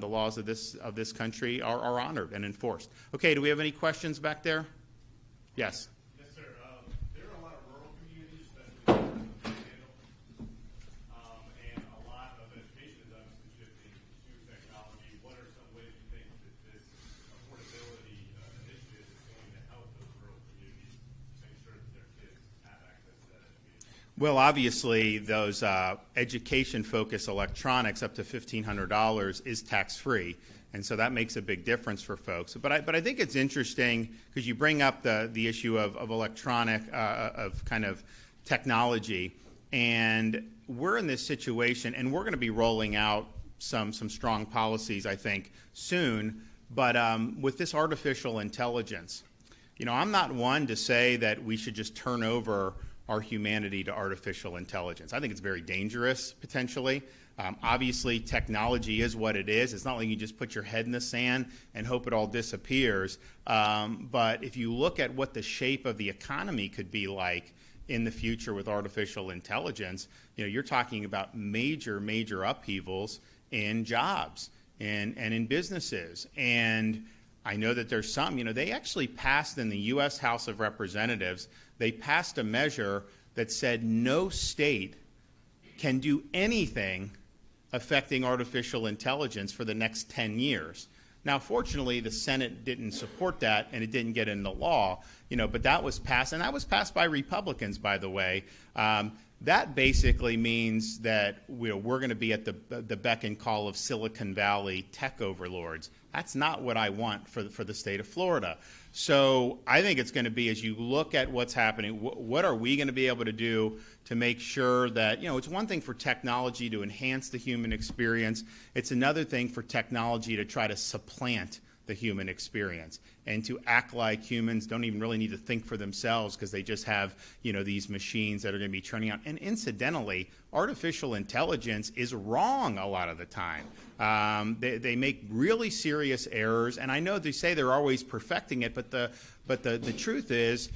the laws of this country are honored and enforced. Okay, do we have any questions back there? Yes. Yes, sir. There are a lot of rural communities, especially in the Panhandle, and a lot of education is obviously shifting to technology. What are some ways you think that this affordability initiative is going to help those rural communities make sure that their kids have access to that education? Well, obviously, those education-focused electronics up to $1,500 is tax-free, and so that makes a big difference for folks. But I think it's interesting because you bring up the issue of electronic, of kind of technology, and we're in this situation, and we're going to be rolling out some strong policies, I think, soon. But with this artificial intelligence, I'm not one to say that we should just turn over our humanity to artificial intelligence. I think it's very dangerous, potentially. Obviously, technology is what it is. It's not like you just put your head in the sand and hope it all disappears. But if you look at what the shape of the economy could be like in the future with artificial intelligence, you're talking about major upheavals in jobs and in businesses. And I know that there's some, they actually passed in the U.S. House of Representatives, they passed a measure that said no state can do anything affecting artificial intelligence for the next 10 years. Now, fortunately, the Senate didn't support that, and it didn't get into law, but that was passed, and that was passed by Republicans, by the way. That basically means that we're going to be at the beck and call of Silicon Valley tech overlords. That's not what I want for the state of Florida. So I think it's going to be, as you look at what's happening, what are we going to be able to do to make sure that, it's one thing for technology to enhance the human experience. It's another thing for technology to try to supplant the human experience and to act like humans don't even really need to think for themselves because they just have, these machines that are going to be churning out. And incidentally, artificial intelligence is wrong a lot of the time. They make really serious errors, and I know they say they're always perfecting it, but the truth is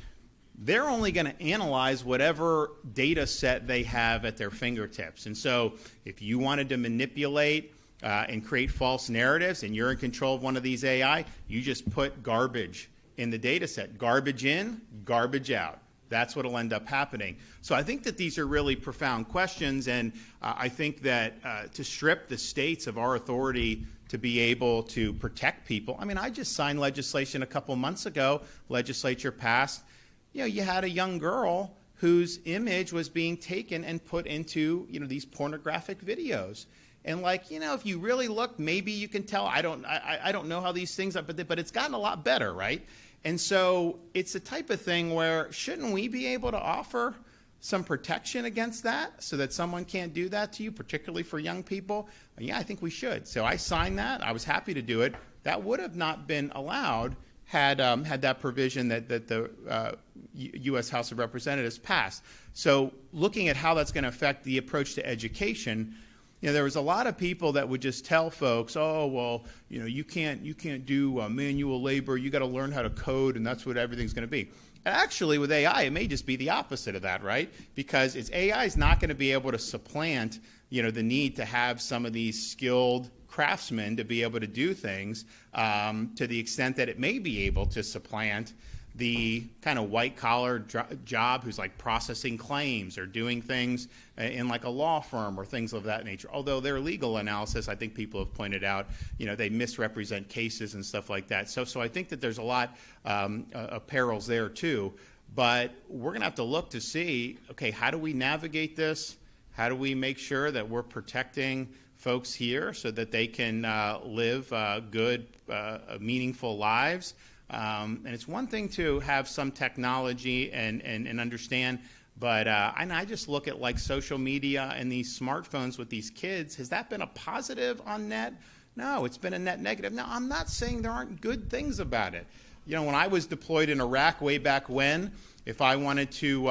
they're only going to analyze whatever data set they have at their fingertips. And so if you wanted to manipulate and create false narratives, and you're in control of one of these AI, you just put garbage in the data set. Garbage in, garbage out. That's what will end up happening. So I think that these are really profound questions, and I think that to strip the states of our authority to be able to protect people. I mean, I just signed legislation a couple months ago, legislature passed. You had a young girl whose image was being taken and put into, these pornographic videos. And if you really look, maybe you can tell. I don't know how these things are, but it's gotten a lot better, right? And so it's the type of thing where shouldn't we be able to offer some protection against that so that someone can't do that to you, particularly for young people? Yeah, I think we should. So I signed that. I was happy to do it. That would have not been allowed had that provision that the U.S. House of Representatives passed. So looking at how that's going to affect the approach to education, there was a lot of people that would just tell folks, oh, well, you can't do manual labor. You got to learn how to code, and that's what everything's going to be. And actually, with AI, it may just be the opposite of that, right? Because AI is not going to be able to supplant, the need to have some of these skilled craftsmen to be able to do things to the extent that it may be able to supplant the kind of white-collar job who's like processing claims or doing things in like a law firm or things of that nature. Although their legal analysis, I think people have pointed out, they misrepresent cases and stuff like that. So I think that there's a lot of perils there too. But we're going to have to look to see, okay, how do we navigate this? How do we make sure that we're protecting folks here so that they can live good, meaningful lives? And it's one thing to have some technology and understand, but I just look at like social media and these smartphones with these kids. Has that been a positive on net? No, it's been a net negative. Now, I'm not saying there aren't good things about it. When I was deployed in Iraq way back when, if I wanted to,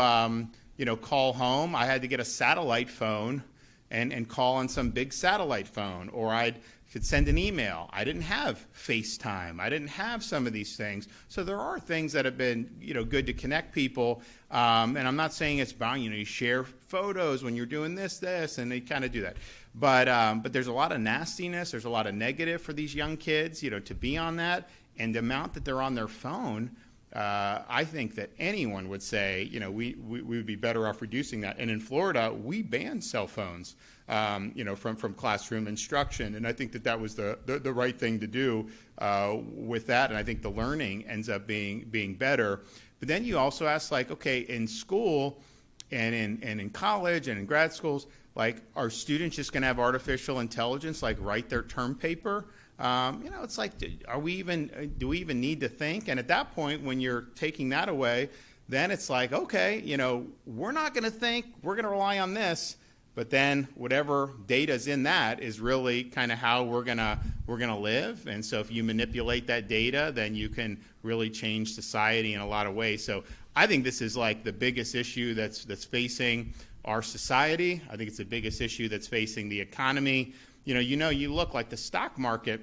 call home, I had to get a satellite phone and call on some big satellite phone, or I'd could send an email. I didn't have FaceTime. I didn't have some of these things. So there are things that have been, good to connect people. And I'm not saying it's bound. You share photos when you're doing this, and they kind of do that. But there's a lot of nastiness. There's a lot of negative for these young kids, to be on that. And the amount that they're on their phone, I think that anyone would say, we would be better off reducing that. And in Florida, we banned cell phones, from classroom instruction. And I think that was the right thing to do with that. And I think the learning ends up being better. But then you also ask, okay, in school and in college and in grad schools, are students just going to have artificial intelligence, write their term paper? It's do we even need to think? And at that point, when you're taking that away, then it's okay, we're not going to think, we're going to rely on this, but then whatever data's in that is really kind of how we're gonna live. And so if you manipulate that data, then you can really change society in a lot of ways. So I think this is the biggest issue that's facing our society. I think it's the biggest issue that's facing the economy. You look like the stock market.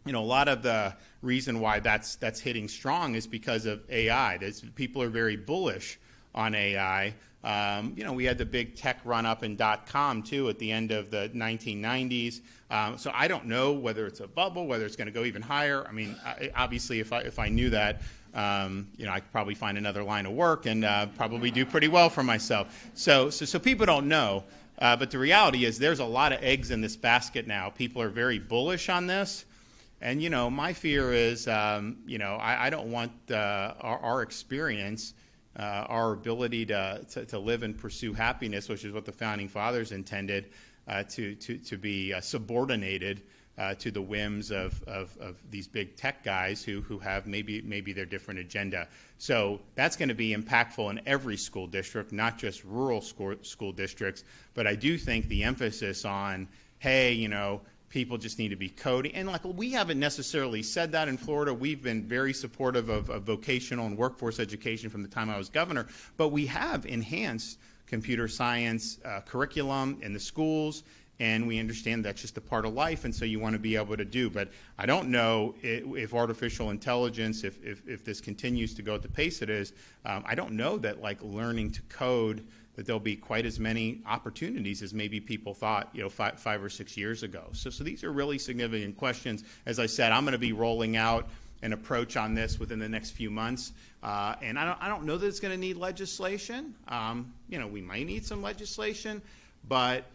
A lot of the reason why that's hitting strong is because of AI. People are very bullish on AI. We had the big tech run up in .com too at the end of the 1990s. So I don't know whether it's a bubble, whether it's going to go even higher. I mean, obviously, if I knew that, I could probably find another line of work and probably do pretty well for myself. So people don't know. But the reality is there's a lot of eggs in this basket now. People are very bullish on this. And, my fear is, I don't want our experience, our ability to live and pursue happiness, which is what the Founding Fathers intended, to be subordinated to the whims of these big tech guys who have maybe their different agenda. So that's going to be impactful in every school district, not just rural school districts. But I do think the emphasis on, hey, people just need to be coding. And we haven't necessarily said that in Florida. We've been very supportive of vocational and workforce education from the time I was governor. But we have enhanced computer science curriculum in the schools. And we understand that's just a part of life, and so you want to be able to do. But I don't know if artificial intelligence, if this continues to go at the pace it is, I don't know that learning to code, that there'll be quite as many opportunities as maybe people thought, 5 or 6 years ago. So these are really significant questions. As I said, I'm going to be rolling out an approach on this within the next few months, and I don't know that it's going to need legislation. We might need some legislation, but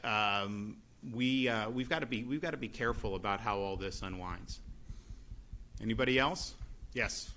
we've got to be careful about how all this unwinds. Anybody else? Yes.